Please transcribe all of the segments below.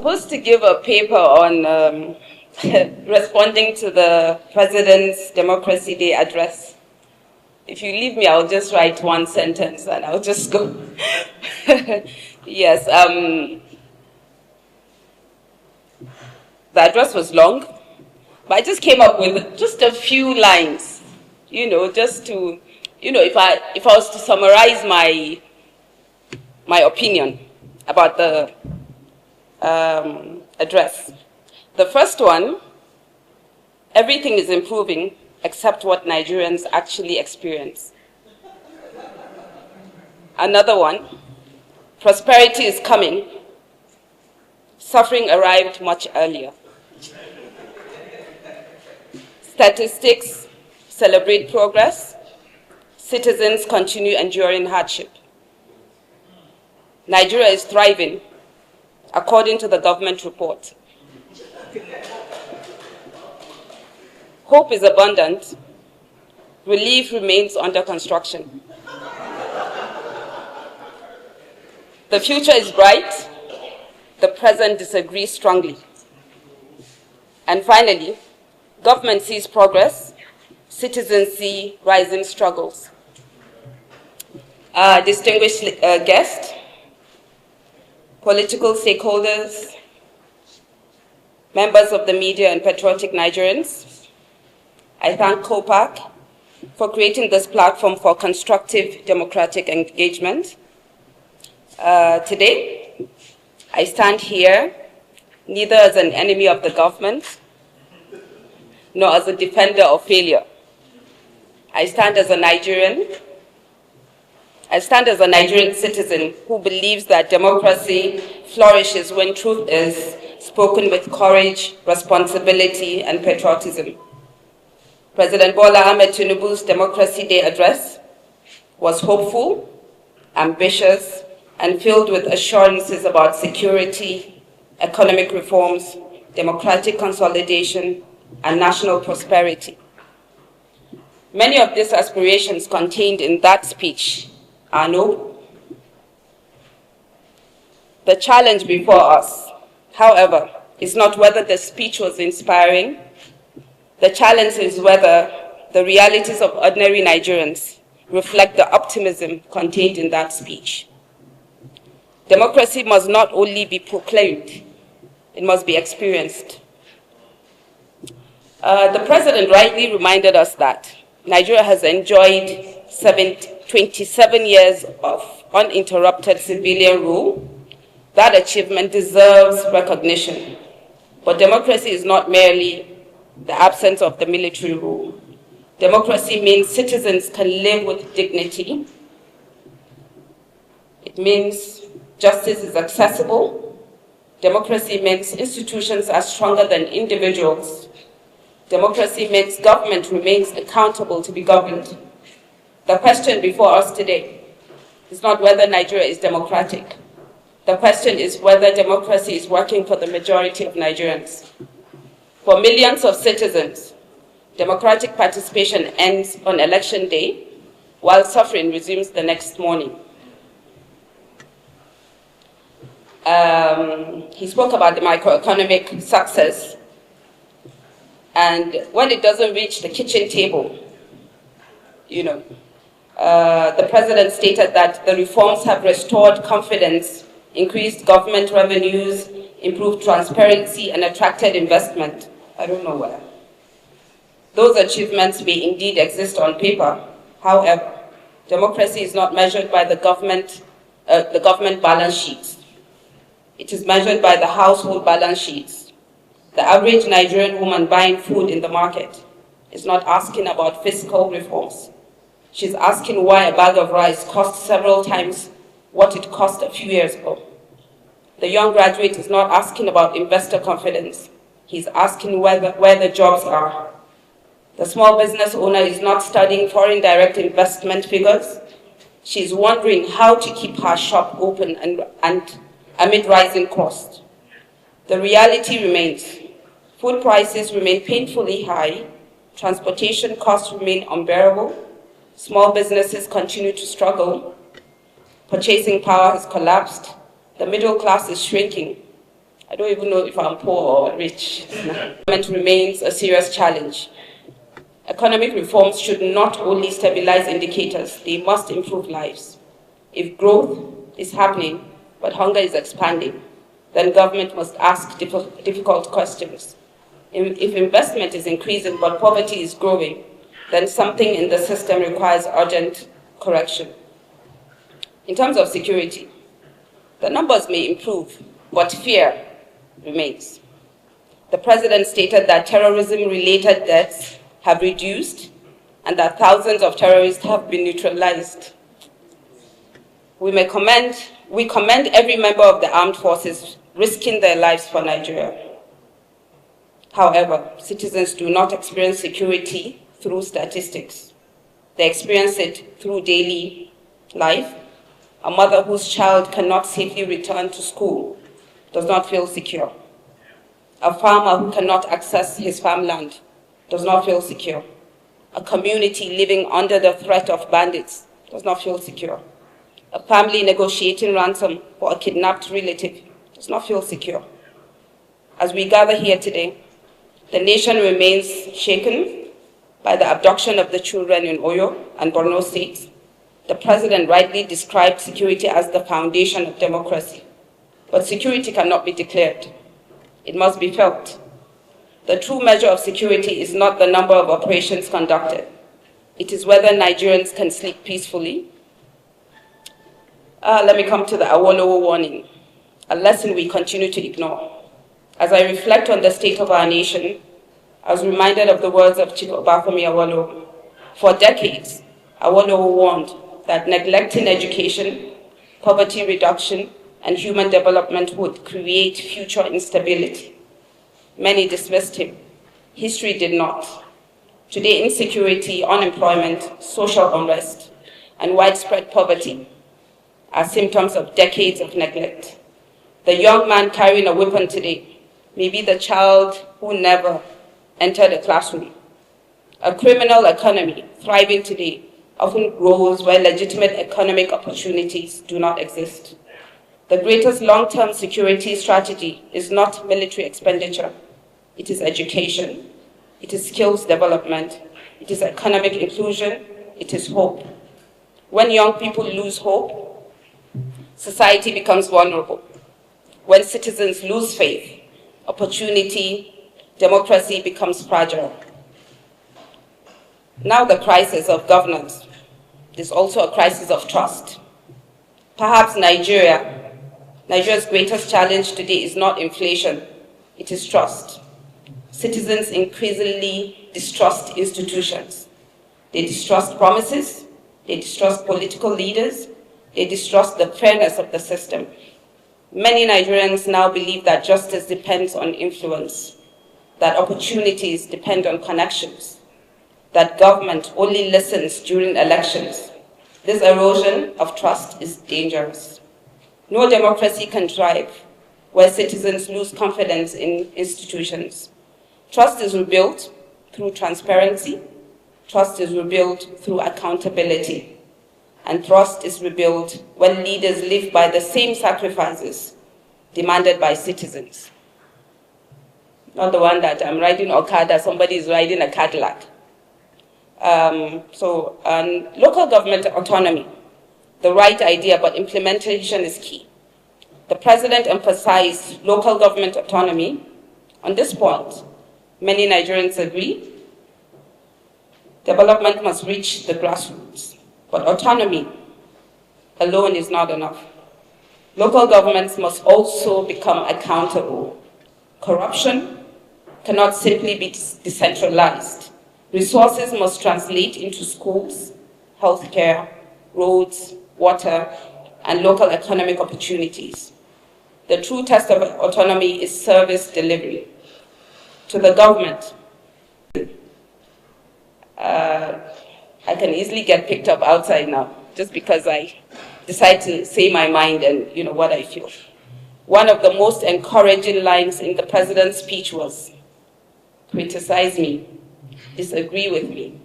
supposed to give a paper on responding to the President's Democracy Day address. If you leave me, I'll just write one sentence and I'll just go. Yes, the address was long, but I just came up with just a few lines, just to, if I was to summarize my opinion about the address. The first one, everything is improving except what Nigerians actually experience. Another one, prosperity is coming, suffering arrived much earlier. Statistics celebrate progress, citizens continue enduring hardship. Nigeria is thriving, according to the government report. Hope is abundant. Relief remains under construction. The future is bright. The present disagrees strongly. And finally, government sees progress. Citizens see rising struggles. Distinguished guests, political stakeholders, members of the media and patriotic Nigerians, I thank COPAC for creating this platform for constructive democratic engagement. Today, I stand here neither as an enemy of the government nor as a defender of failure. I stand as a Nigerian citizen who believes that democracy flourishes when truth is spoken with courage, responsibility, and patriotism. President Bola Ahmed Tinubu's Democracy Day address was hopeful, ambitious, and filled with assurances about security, economic reforms, democratic consolidation, and national prosperity. Many of these aspirations contained in that speech are noble. The challenge before us, however, is not whether the speech was inspiring. The challenge is whether the realities of ordinary Nigerians reflect the optimism contained in that speech. Democracy must not only be proclaimed, it must be experienced. The President rightly reminded us that Nigeria has enjoyed 27 years of uninterrupted civilian rule. That achievement deserves recognition. But democracy is not merely the absence of the military rule. Democracy means citizens can live with dignity. It means justice is accessible. Democracy means institutions are stronger than individuals. Democracy means government remains accountable to be governed. The question before us today is not whether Nigeria is democratic. The question is whether democracy is working for the majority of Nigerians. For millions of citizens, democratic participation ends on election day, while suffering resumes the next morning. He spoke about the microeconomic success, and when it doesn't reach the kitchen table, the President stated that the reforms have restored confidence, increased government revenues, improved transparency, and attracted investment. I don't know where. Those achievements may indeed exist on paper. However, democracy is not measured by the government balance sheets. It is measured by the household balance sheets. The average Nigerian woman buying food in the market is not asking about fiscal reforms. She's asking why a bag of rice costs several times what it cost a few years ago. The young graduate is not asking about investor confidence. He's asking where the jobs are. The small business owner is not studying foreign direct investment figures. She's wondering how to keep her shop open and amid rising costs. The reality remains. Food prices remain painfully high. Transportation costs remain unbearable. Small businesses continue to struggle. Purchasing power has collapsed. The middle class is shrinking. I don't even know if I'm poor or rich. Government remains a serious challenge. Economic reforms should not only stabilize indicators, they must improve lives. If growth is happening, but hunger is expanding, then government must ask difficult questions. If investment is increasing, but poverty is growing, then something in the system requires urgent correction. In terms of security, the numbers may improve, but fear remains. The president stated that terrorism-related deaths have reduced and that thousands of terrorists have been neutralized. We commend every member of the armed forces risking their lives for Nigeria. However, citizens do not experience security through statistics. They experience it through daily life. A mother whose child cannot safely return to school does not feel secure. A farmer who cannot access his farmland does not feel secure. A community living under the threat of bandits does not feel secure. A family negotiating ransom for a kidnapped relative does not feel secure. As we gather here today, the nation remains shaken by the abduction of the children in Oyo and Borno states. The president rightly described security as the foundation of democracy. But security cannot be declared. It must be felt. The true measure of security is not the number of operations conducted. It is whether Nigerians can sleep peacefully. Let me come to the Awolowo warning, a lesson we continue to ignore. As I reflect on the state of our nation, I was reminded of the words of Chief Obafemi Awolowo. For decades, Awolowo warned that neglecting education, poverty reduction, and human development would create future instability. Many dismissed him. History did not. Today, insecurity, unemployment, social unrest, and widespread poverty are symptoms of decades of neglect. The young man carrying a weapon today may be the child who never entered a classroom. A criminal economy thriving today often grows where legitimate economic opportunities do not exist. The greatest long-term security strategy is not military expenditure. It is education. It is skills development. It is economic inclusion. It is hope. When young people lose hope, society becomes vulnerable. When citizens lose faith, opportunity, democracy becomes fragile. Now the crisis of governance is also a crisis of trust. Perhaps Nigeria's greatest challenge today is not inflation, it is trust. Citizens increasingly distrust institutions. They distrust promises, they distrust political leaders, they distrust the fairness of the system. Many Nigerians now believe that justice depends on influence, that opportunities depend on connections, that government only listens during elections. This erosion of trust is dangerous. No democracy can thrive where citizens lose confidence in institutions. Trust is rebuilt through transparency. Trust is rebuilt through accountability. And trust is rebuilt when leaders live by the same sacrifices demanded by citizens. Not the one that I'm riding Okada, somebody is riding a Cadillac. Local government autonomy, the right idea, but implementation is key. The president emphasized local government autonomy. On this point, many Nigerians agree. Development must reach the grassroots. But autonomy alone is not enough. Local governments must also become accountable. Corruption cannot simply be decentralized. Resources must translate into schools, healthcare, roads, water, and local economic opportunities. The true test of autonomy is service delivery. To the government, I can easily get picked up outside now, just because I decide to say my mind and what I feel. One of the most encouraging lines in the president's speech was, criticize me, disagree with me,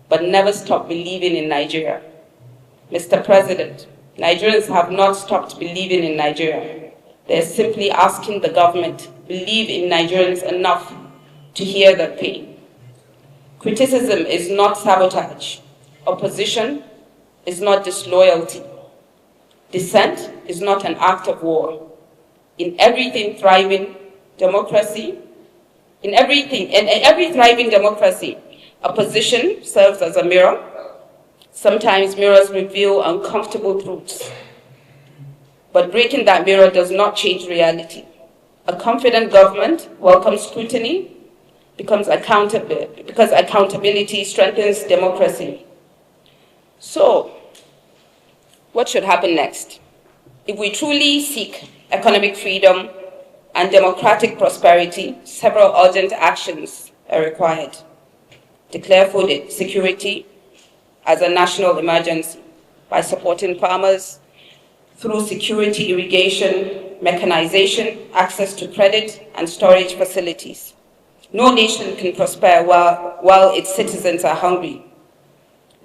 but never stop believing in Nigeria. Mr. President, Nigerians have not stopped believing in Nigeria. They're simply asking the government believe in Nigerians enough to hear their pain. Criticism is not sabotage. Opposition is not disloyalty. Dissent is not an act of war. In every thriving democracy, opposition serves as a mirror. Sometimes mirrors reveal uncomfortable truths. But breaking that mirror does not change reality. A confident government welcomes scrutiny because accountability strengthens democracy. So, what should happen next? If we truly seek economic freedom and democratic prosperity, several urgent actions are required. Declare food security as a national emergency by supporting farmers through security irrigation, mechanization, access to credit, and storage facilities. No nation can prosper while its citizens are hungry.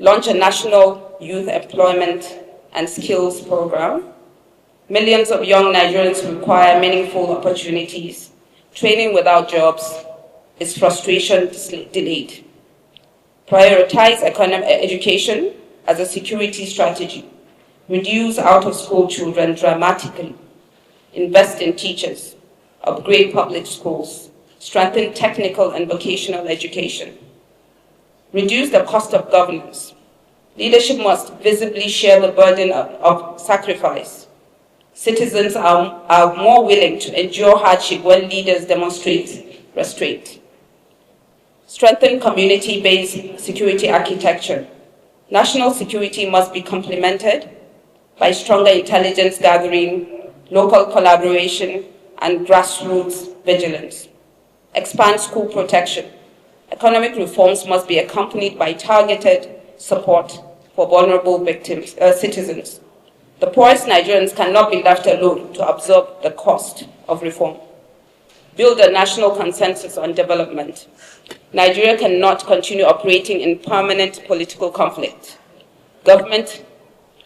Launch a national youth employment and skills program. Millions of young Nigerians require meaningful opportunities. Training without jobs is frustration delayed. Prioritize education as a security strategy. Reduce out-of-school children dramatically. Invest in teachers. Upgrade public schools. Strengthen technical and vocational education. Reduce the cost of governance. Leadership must visibly share the burden of sacrifice. Citizens are more willing to endure hardship when leaders demonstrate restraint. Strengthen community-based security architecture. National security must be complemented by stronger intelligence gathering, local collaboration, and grassroots vigilance. Expand school protection. Economic reforms must be accompanied by targeted support for vulnerable citizens. The poorest Nigerians cannot be left alone to absorb the cost of reform. Build a national consensus on development. Nigeria cannot continue operating in permanent political conflict. Government,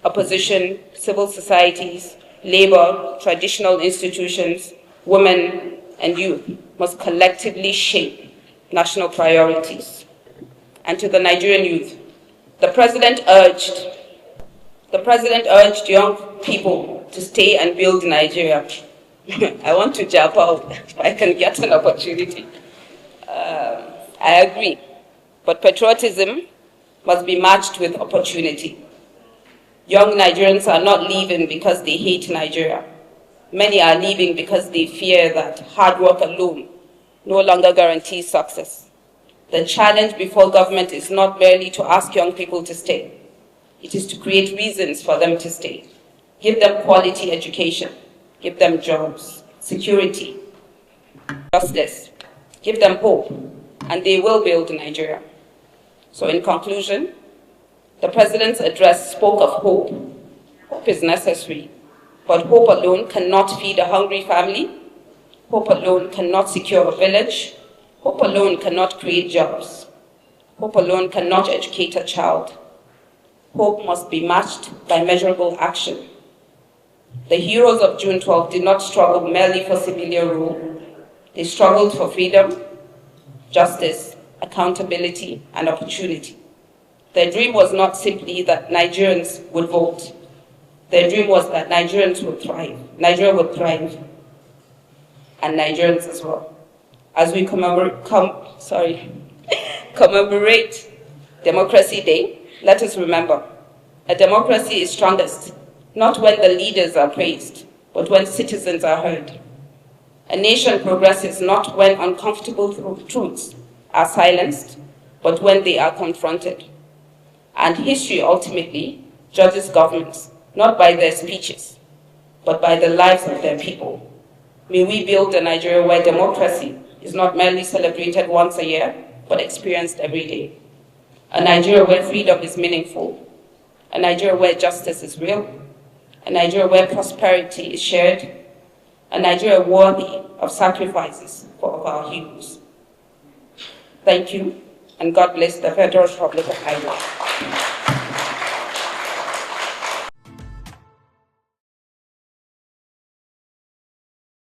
opposition, civil societies, labor, traditional institutions, women, and youth must collectively shape national priorities. And to the Nigerian youth, the President urged young people to stay and build Nigeria. I want to jump out if I can get an opportunity. I agree, but patriotism must be matched with opportunity. Young Nigerians are not leaving because they hate Nigeria. Many are leaving because they fear that hard work alone no longer guarantees success. The challenge before government is not merely to ask young people to stay. It is to create reasons for them to stay. Give them quality education. Give them jobs, security, justice. Give them hope, and they will build Nigeria. So in conclusion, the President's address spoke of hope. Hope is necessary, but hope alone cannot feed a hungry family. Hope alone cannot secure a village. Hope alone cannot create jobs. Hope alone cannot educate a child. Hope must be matched by measurable action. The heroes of June 12 did not struggle merely for civilian rule. They struggled for freedom, justice, accountability, and opportunity. Their dream was not simply that Nigerians would vote. Their dream was that Nigerians would thrive. Nigeria would thrive, and Nigerians as well. As we commemorate Democracy Day, let us remember, a democracy is strongest not when the leaders are praised, but when citizens are heard. A nation progresses not when uncomfortable truths are silenced, but when they are confronted. And history ultimately judges governments not by their speeches, but by the lives of their people. May we build a Nigeria where democracy is not merely celebrated once a year, but experienced every day. A Nigeria where freedom is meaningful. A Nigeria where justice is real. A Nigeria where prosperity is shared. A Nigeria worthy of sacrifices for our heroes. Thank you, and God bless the Federal Republic of Nigeria.